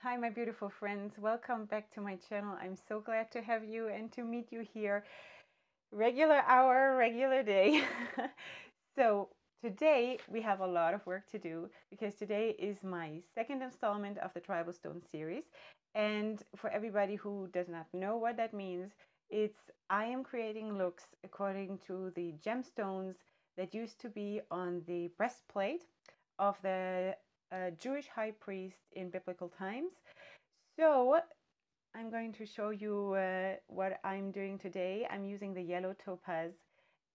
Hi, my beautiful friends. Welcome back to my channel. I'm so glad to have you and to meet you here. Regular hour, regular day. So, today we have a lot of work to do because today is my second installment of the Birthstone Series. And for everybody who does not know what that means, I am creating looks according to the gemstones that used to be on the breastplate of the Jewish high priest in biblical times. So I'm going to show you what I'm doing today. I'm using the yellow topaz,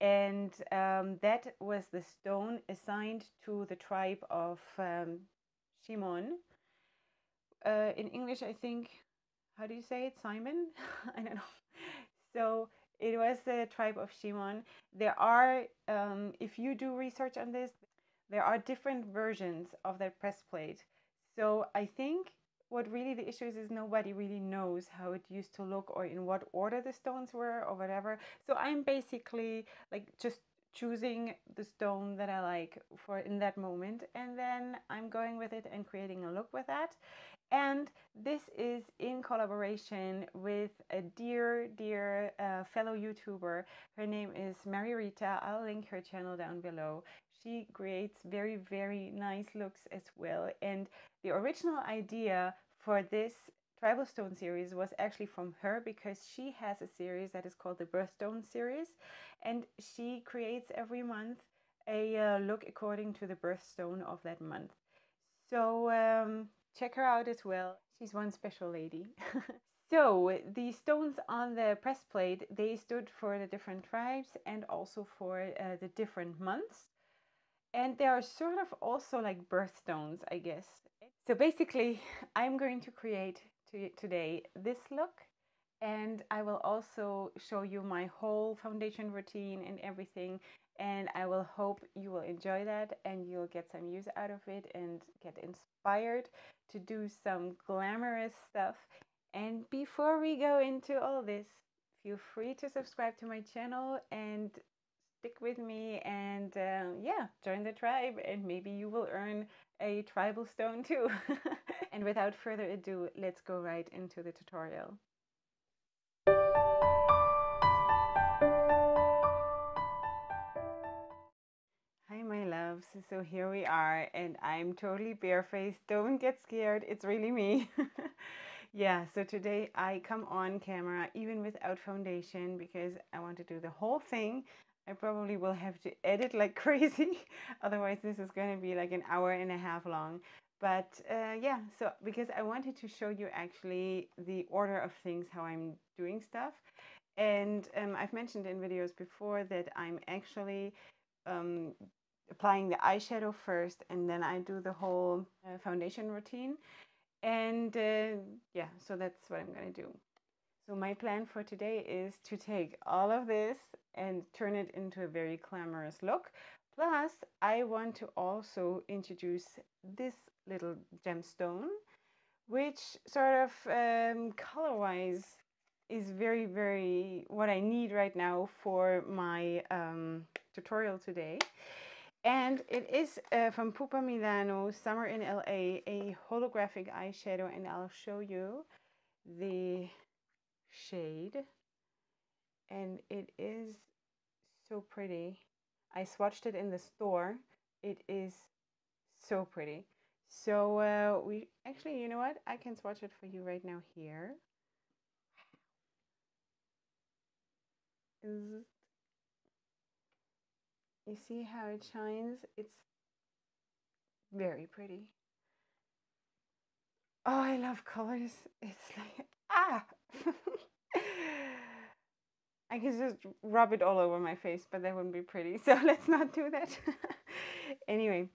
and that was the stone assigned to the tribe of Shimon. In English, I think, how do you say it? Simon? I don't know. So it was the tribe of Shimon. There are, if you do research on this, there are different versions of that breastplate. So I think what really the issue is nobody really knows how it used to look or in what order the stones were or whatever. So I'm basically like just choosing the stone that I like for in that moment, and then I'm going with it and creating a look with that. And this is in collaboration with a dear fellow YouTuber. Her name is Rita. I'll link her channel down below. She creates very nice looks as well. And the original idea for this Birthstone series was actually from her, because she has a series that is called the Birthstone Series, and she creates every month a look according to the birthstone of that month. So check her out as well. She's one special lady. So the stones on the breastplate, they stood for the different tribes and also for the different months. And they are sort of also like birthstones, I guess. So basically, I'm going to create today this look, and I will also show you my whole foundation routine and everything. And I will hope you will enjoy that and you'll get some use out of it and get inspired to do some glamorous stuff. And before we go into all this, feel free to subscribe to my channel and stick with me, and yeah, join the tribe, and maybe you will earn a tribal stone too. And without further ado, let's go right into the tutorial. Hi my loves, so here we are, and I'm totally barefaced. Don't get scared, it's really me. Yeah, so today I come on camera even without foundation because I want to do the whole thing. I probably will have to edit like crazy, otherwise this is going to be like an hour and a half long. But yeah, so because I wanted to show you actually the order of things, how I'm doing stuff. And I've mentioned in videos before that I'm actually um, applying the eyeshadow first, and then I do the whole foundation routine. And yeah, so that's what I'm going to do. So my plan for today is to take all of this and turn it into a very glamorous look. Plus, I want to also introduce this little gemstone, which sort of color-wise is very what I need right now for my tutorial today. And it is from Pupa Milano, Summer in LA, a holographic eyeshadow, and I'll show you the shade. And it is so pretty. I swatched it in the store. It is so pretty. So we actually, you know what? I can swatch it for you right now here. You see how it shines? It's very pretty. Oh, I love colors. It's like, ah! I could just rub it all over my face, but that wouldn't be pretty. So let's not do that. Anyway,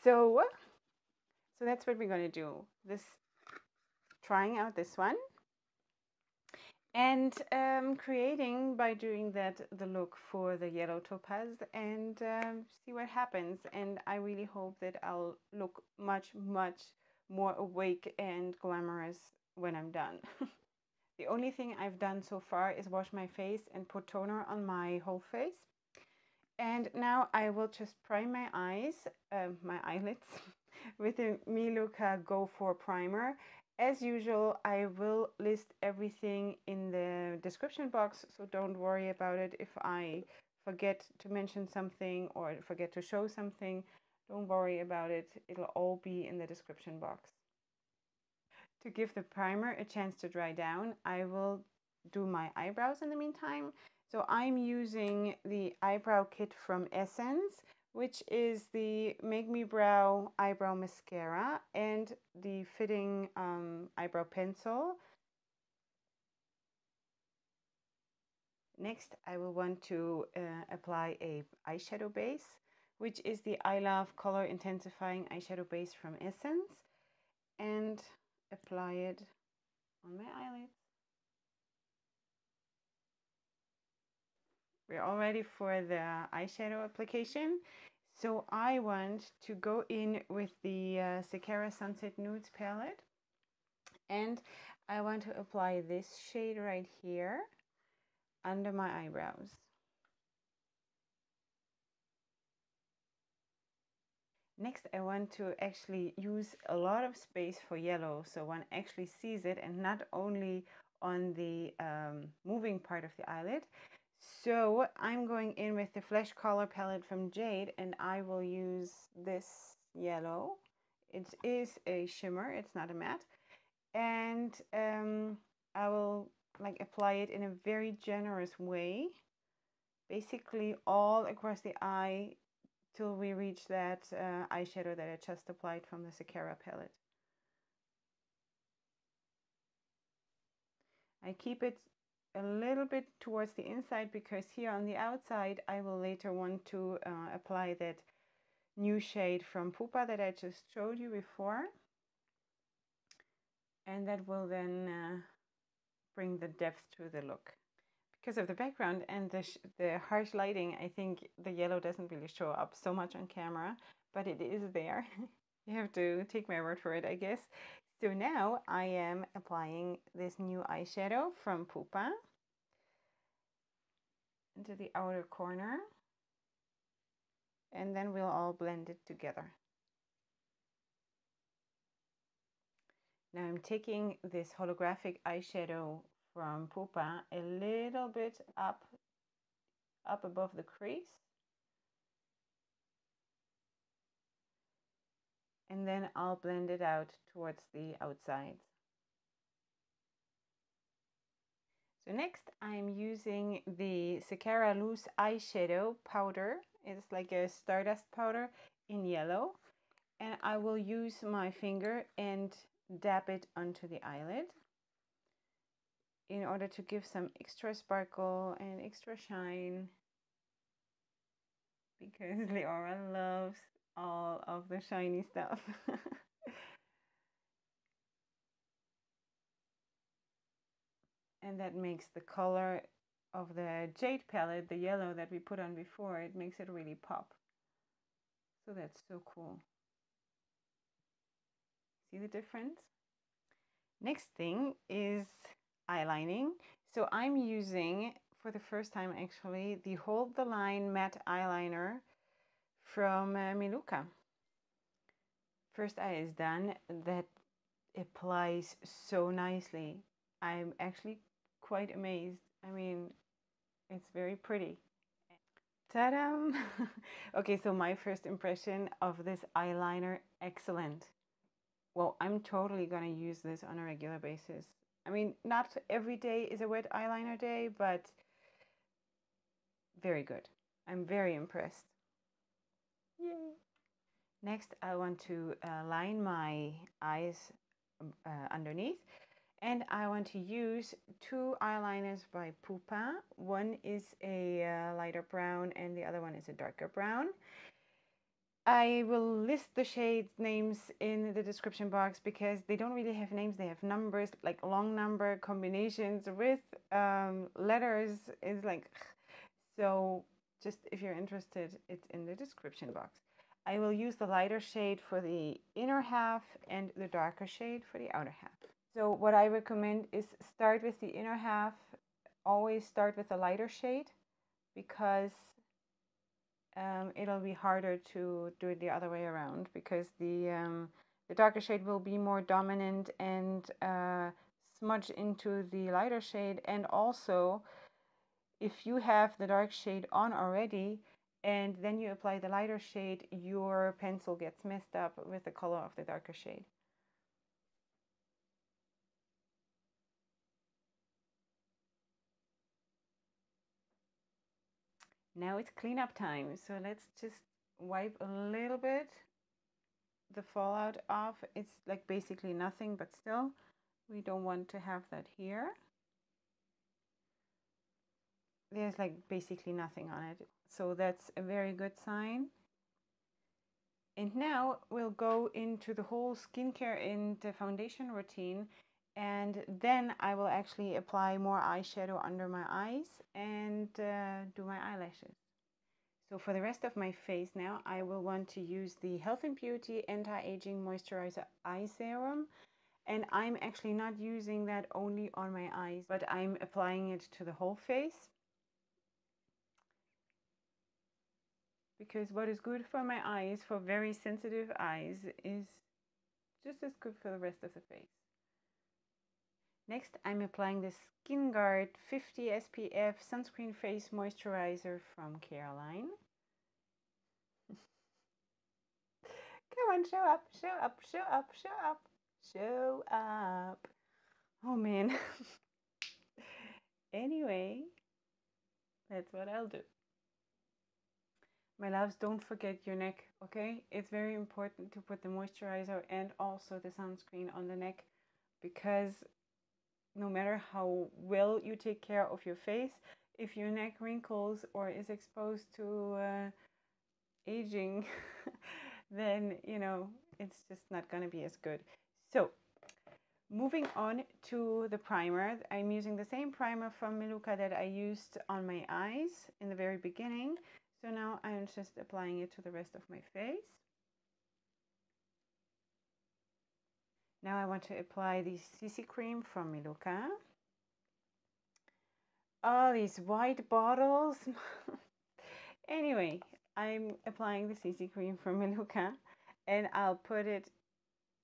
so that's what we're going to do. Trying out this one. And creating, by doing that, the look for the yellow topaz, and see what happens. And I really hope that I'll look much more awake and glamorous when I'm done. The only thing I've done so far is wash my face and put toner on my whole face. And now I will just prime my eyes, my eyelids, with the Miluka Go For Primer. As usual, I will list everything in the description box, so don't worry about it if I forget to mention something or forget to show something. Don't worry about it, it'll all be in the description box. To give the primer a chance to dry down, I will do my eyebrows in the meantime. So I'm using the eyebrow kit from Essence, which is the Make Me Brow Eyebrow Mascara and the fitting eyebrow pencil. Next, I will want to apply a eyeshadow base, which is the I Love Color Intensifying Eyeshadow Base from Essence, and apply it on my eyelids. We're all ready for the eyeshadow application. So I want to go in with the Secara Sunset Nudes palette, and I want to apply this shade right here under my eyebrows. Next, I want to actually use a lot of space for yellow, so one actually sees it and not only on the moving part of the eyelid. So I'm going in with the Flesh Color palette from Jade, and I will use this yellow. It is a shimmer, it's not a matte. And I will like apply it in a very generous way, basically all across the eye till we reach that eyeshadow that I just applied from the Secara palette. I keep it a little bit towards the inside because here on the outside I will later want to apply that new shade from Pupa that I just showed you before, and that will then bring the depth to the look. Because of the background and the harsh lighting, I think the yellow doesn't really show up so much on camera, but it is there. You have to take my word for it, I guess. So now I am applying this new eyeshadow from Pupa into the outer corner, and then we'll all blend it together. Now I'm taking this holographic eyeshadow from Pupa a little bit up above the crease, and then I'll blend it out towards the outside. So next I'm using the Secara Loose Eyeshadow Powder. It's like a stardust powder in yellow, and I will use my finger and dab it onto the eyelid in order to give some extra sparkle and extra shine, because Leora loves all of the shiny stuff. And that makes the color of the Jade palette, the yellow that we put on before, it makes it really pop. So that's so cool. See the difference? Next thing is eyelining. So I'm using, for the first time actually, the Hold the Line matte eyeliner from Miluka. First eye is done. That applies so nicely. I'm actually quite amazed. I mean, it's very pretty. Ta-da! Okay, so my first impression of this eyeliner, excellent. Well, I'm totally gonna use this on a regular basis. I mean, not every day is a wet eyeliner day, but very good. I'm very impressed. Yay! Next, I want to line my eyes underneath, and I want to use two eyeliners by Pupa. One is a lighter brown and the other one is a darker brown. I will list the shades names in the description box because they don't really have names. They have numbers, like long number combinations with letters. It's like, so just if you're interested, it's in the description box. I will use the lighter shade for the inner half and the darker shade for the outer half. So what I recommend is start with the inner half. Always start with the lighter shade because it'll be harder to do it the other way around, because the darker shade will be more dominant and smudge into the lighter shade. And also, if you have the dark shade on already and then you apply the lighter shade, your pencil gets messed up with the color of the darker shade. Now it's cleanup time, so let's just wipe a little bit the fallout off. It's like basically nothing, but still, we don't want to have that here. There's like basically nothing on it, so that's a very good sign. And now we'll go into the whole skincare and the foundation routine, and then I will actually apply more eyeshadow under my eyes and do my eyelashes. So for the rest of my face now, I will want to use the Health and Beauty Anti-Aging Moisturizer Eye Serum. And I'm actually not using that only on my eyes, but I'm applying it to the whole face. Because what is good for my eyes, for very sensitive eyes, is just as good for the rest of the face. Next, I'm applying the Skin Guard 50 SPF Sunscreen Face Moisturizer from Caroline. Come on, show up, show up, show up, show up, show up. Oh man. Anyway, that's what I'll do. My loves, don't forget your neck, okay? It's very important to put the moisturizer and also the sunscreen on the neck, because no matter how well you take care of your face, if your neck wrinkles or is exposed to aging, then, you know, it's just not going to be as good. So, moving on to the primer. I'm using the same primer from Meluka that I used on my eyes in the very beginning. So now I'm just applying it to the rest of my face. Now I want to apply the CC cream from Meluka. Oh, these white bottles. Anyway, I'm applying the CC cream from Meluka, and I'll put it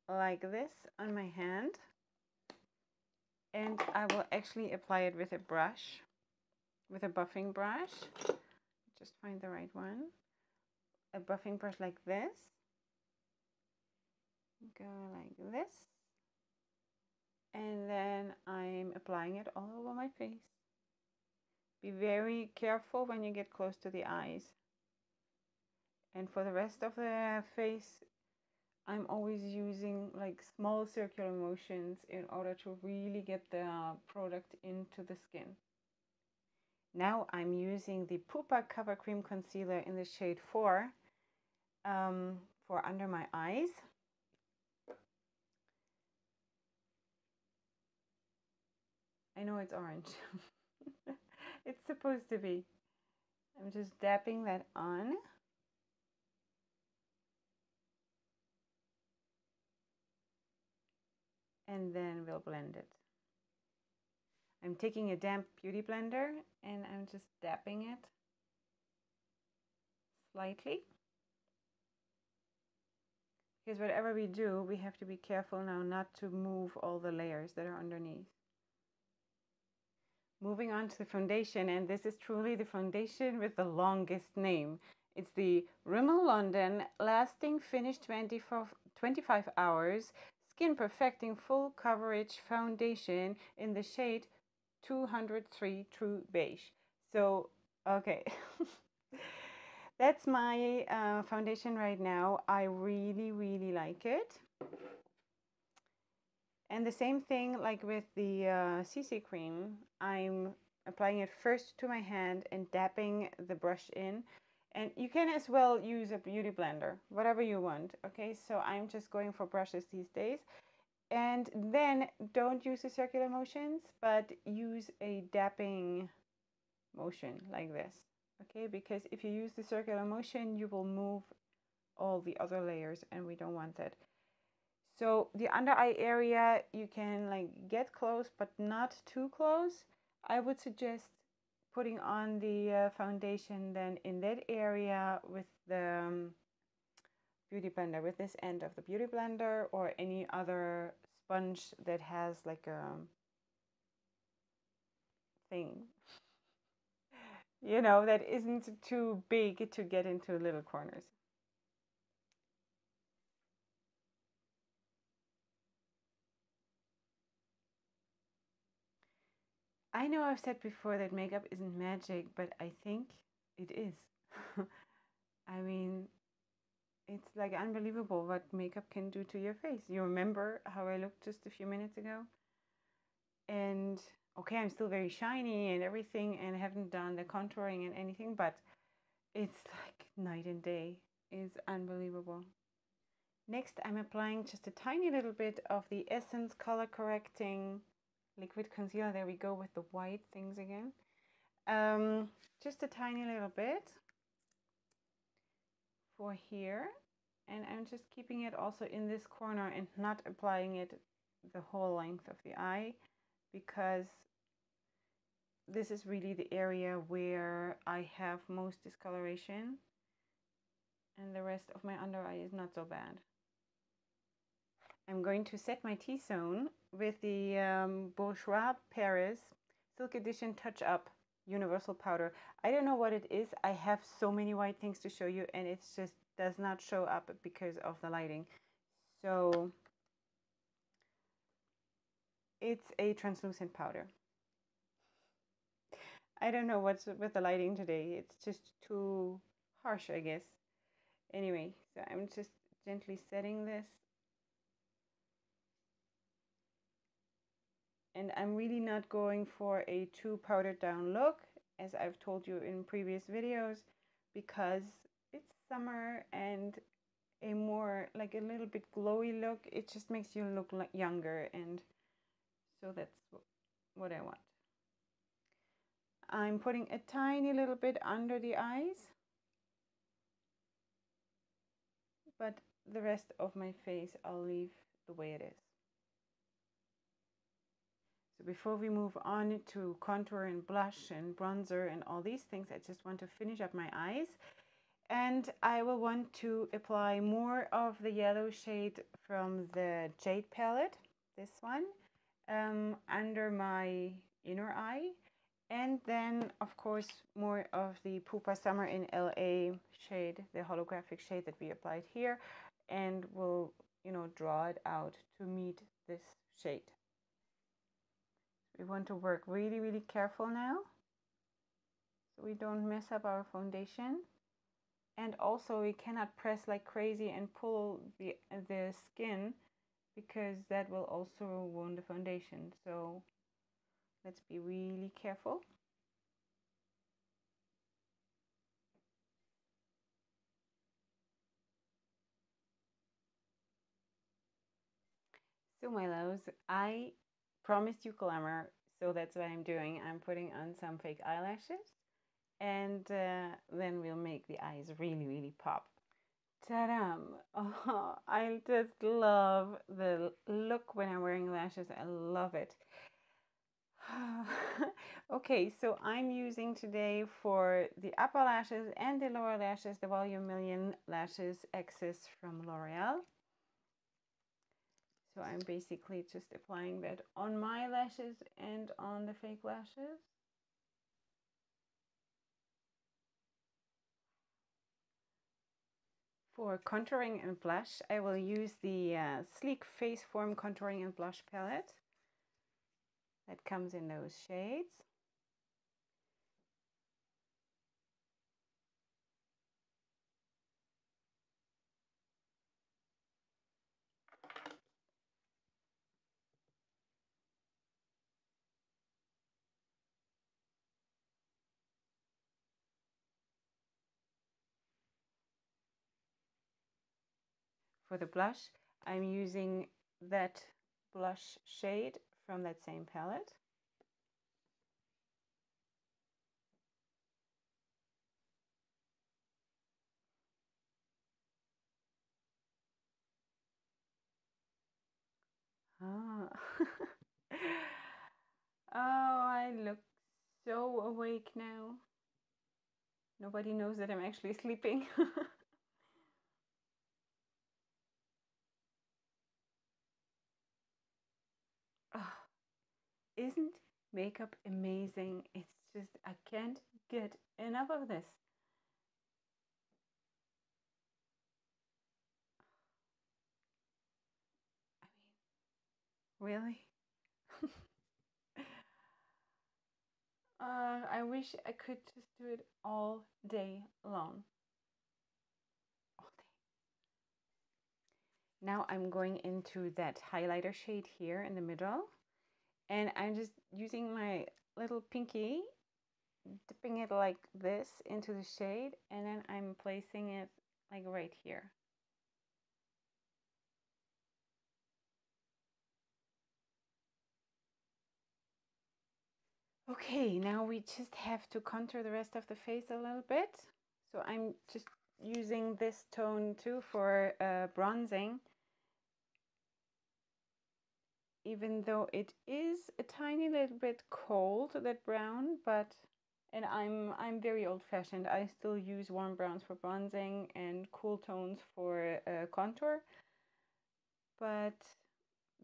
like this on my hand. And I will actually apply it with a brush, with a buffing brush. Just find the right one. A buffing brush like this. Go like this. And then I'm applying it all over my face. Be very careful when you get close to the eyes. And for the rest of the face, I'm always using like small circular motions in order to really get the product into the skin. Now I'm using the Pupa Cover Cream Concealer in the shade 4 for under my eyes. I know it's orange. It's supposed to be. I'm just dapping that on. And then we'll blend it. I'm taking a damp beauty blender and I'm just dapping it slightly. Because whatever we do, we have to be careful now not to move all the layers that are underneath. Moving on to the foundation, and this is truly the foundation with the longest name. It's the Rimmel London Lasting Finish 25 Hours Skin Perfecting Full Coverage Foundation in the shade 203 True Beige. So, okay. That's my foundation right now. I really, really like it. And the same thing like with the CC cream, I'm applying it first to my hand and dapping the brush in. And you can as well use a beauty blender, whatever you want. Okay, so I'm just going for brushes these days. And then don't use the circular motions, but use a dapping motion like this. Okay, because if you use the circular motion, you will move all the other layers and we don't want that. So the under eye area, you can like get close, but not too close. I would suggest putting on the foundation, then in that area with the beauty blender, with this end of the beauty blender, or any other sponge that has like a thing, you know, that isn't too big to get into little corners. I know I've said before that makeup isn't magic, but I think it is. I mean, it's like unbelievable what makeup can do to your face. You remember how I looked just a few minutes ago? And okay, I'm still very shiny and everything, and I haven't done the contouring and anything, but it's like night and day. It's unbelievable. Next, I'm applying just a tiny little bit of the Essence Color Correcting Liquid Concealer. There we go with the white things again. Just a tiny little bit for here. And I'm just keeping it also in this corner and not applying it the whole length of the eye, because this is really the area where I have most discoloration, and the rest of my under eye is not so bad. I'm going to set my T-zone with the Bourjois Paris Silk Edition Touch Up Universal Powder. I don't know what it is. I have so many white things to show you, and it just does not show up because of the lighting. So it's a translucent powder. I don't know what's with the lighting today. It's just too harsh, I guess. Anyway, so I'm just gently setting this. And I'm really not going for a too powdered down look, as I've told you in previous videos, because it's summer, and a more like a little bit glowy look, it just makes you look like younger, and so that's what I want. I'm putting a tiny little bit under the eyes, but the rest of my face I'll leave the way it is. So before we move on to contour and blush and bronzer and all these things, I just want to finish up my eyes. And I will want to apply more of the yellow shade from the Jade palette, this one, under my inner eye. And then, of course, more of the Pupa Summer in LA shade, the holographic shade that we applied here. And we'll, you know, draw it out to meet this shade. We want to work really, really careful now, so we don't mess up our foundation. And also we cannot press like crazy and pull the skin, because that will also ruin the foundation. So let's be really careful. So my loves, I promised you glamour, so that's what I'm doing. I'm putting on some fake eyelashes, and then we'll make the eyes really, really pop. Ta-da! Oh, I just love the look when I'm wearing lashes. I love it. Okay, so I'm using today for the upper lashes and the lower lashes the Volume Million Lashes Excess from L'Oreal. So I'm basically just applying that on my lashes and on the fake lashes. For contouring and blush, I will use the Sleek Face Form Contouring and Blush Palette that comes in those shades. For the blush, I'm using that blush shade from that same palette. Ah. Oh, I look so awake now. Nobody knows that I'm actually sleeping. Oh, isn't makeup amazing? It's just, I can't get enough of this. Really? I wish I could just do it all day long. All day. Now I'm going into that highlighter shade here in the middle. And I'm just using my little pinky, dipping it like this into the shade. And then I'm placing it like right here. Okay, now we just have to contour the rest of the face a little bit. So I'm just using this tone too for bronzing. Even though it is a tiny little bit cold, that brown, but and I'm very old-fashioned. I still use warm browns for bronzing and cool tones for contour. But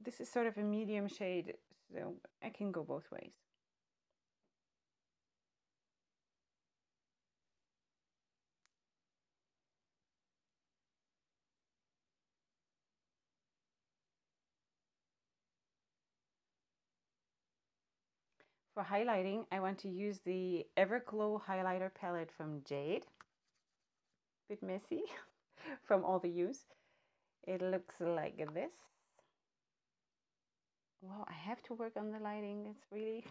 this is sort of a medium shade, so I can go both ways. For highlighting, I want to use the Everglow highlighter palette from Jade. Bit messy from all the use. It looks like this. Well, I have to work on the lighting. It's really...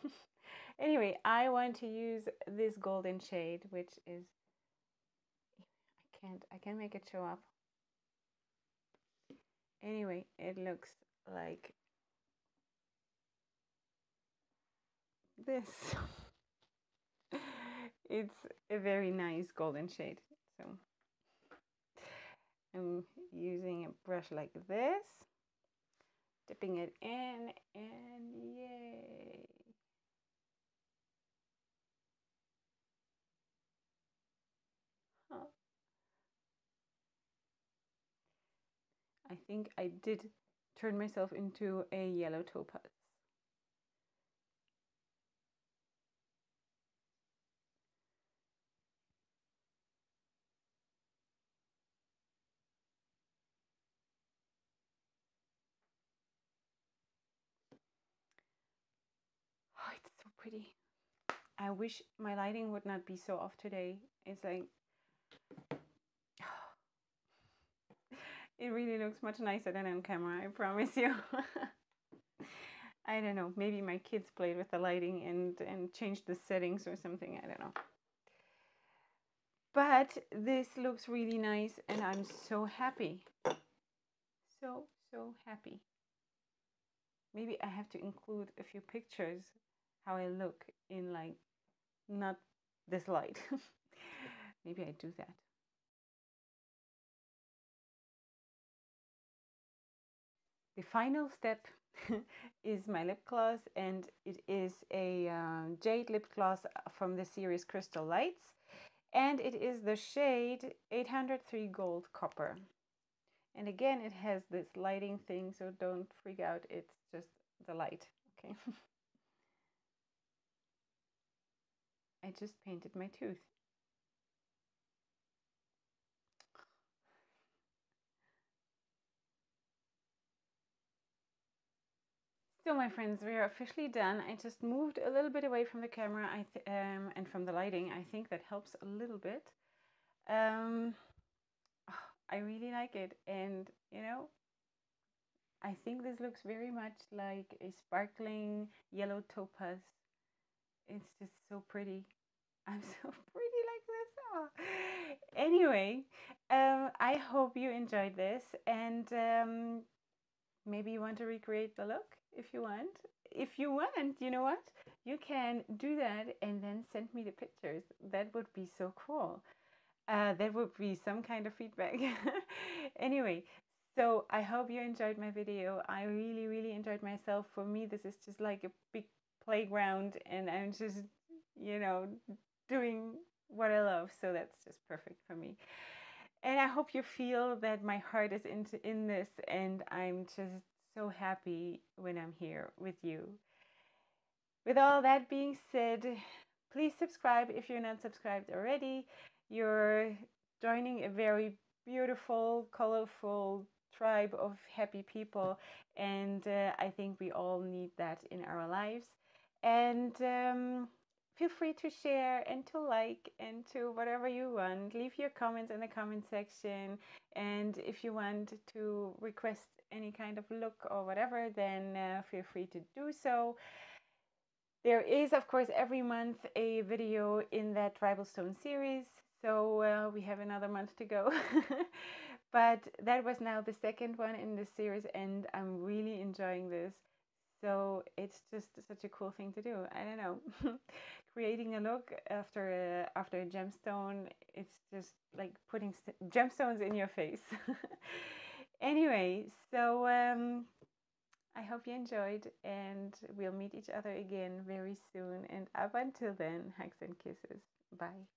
Anyway, I want to use this golden shade, which is... I can't make it show up. Anyway, it looks like this. It's a very nice golden shade. So I'm using a brush like this, dipping it in, and yay. Huh. I think I did turn myself into a yellow topaz. Oh, it's so pretty. I wish my lighting would not be so off today. It's like, it really looks much nicer than on camera, I promise you. I don't know, maybe my kids played with the lighting and changed the settings or something, I don't know. But this looks really nice and I'm so happy. So happy. Maybe I have to include a few pictures how I look in like not this light. Maybe I do that. The final step is my lip gloss, and it is a jade lip gloss from the series Crystal Lights, and it is the shade 803 Gold Copper. And again, it has this lighting thing, so don't freak out, it's just the light, okay? I just painted my tooth. So my friends, we are officially done. I just moved a little bit away from the camera and from the lighting. I think that helps a little bit. I really like it. And, you know, I think this looks very much like a sparkling yellow topaz. It's just so pretty. I'm so pretty like this. Oh. Anyway, I hope you enjoyed this. And maybe you want to recreate the look if you want. If you want, you know what? You can do that and then send me the pictures. That would be so cool. That would be some kind of feedback. Anyway, so I hope you enjoyed my video. I really enjoyed myself. For me, this is just like a big playground and I'm just, you know, doing what I love. So that's just perfect for me. And I hope you feel that my heart is in this, and I'm just so happy when I'm here with you. With all that being said, please subscribe if you're not subscribed already. You're joining a very beautiful, colorful tribe of happy people, and I think we all need that in our lives. And feel free to share and to like and to whatever you want. Leave your comments in the comment section, and if you want to request any kind of look or whatever, then feel free to do so. There is, of course, every month a video in that Birthstone series, so we have another month to go. But that was now the second one in this series, and I'm really enjoying this. So it's just such a cool thing to do. I don't know, creating a look after a gemstone. It's just like putting gemstones in your face. Anyway, so I hope you enjoyed, and we'll meet each other again very soon. And up until then, hugs and kisses. Bye.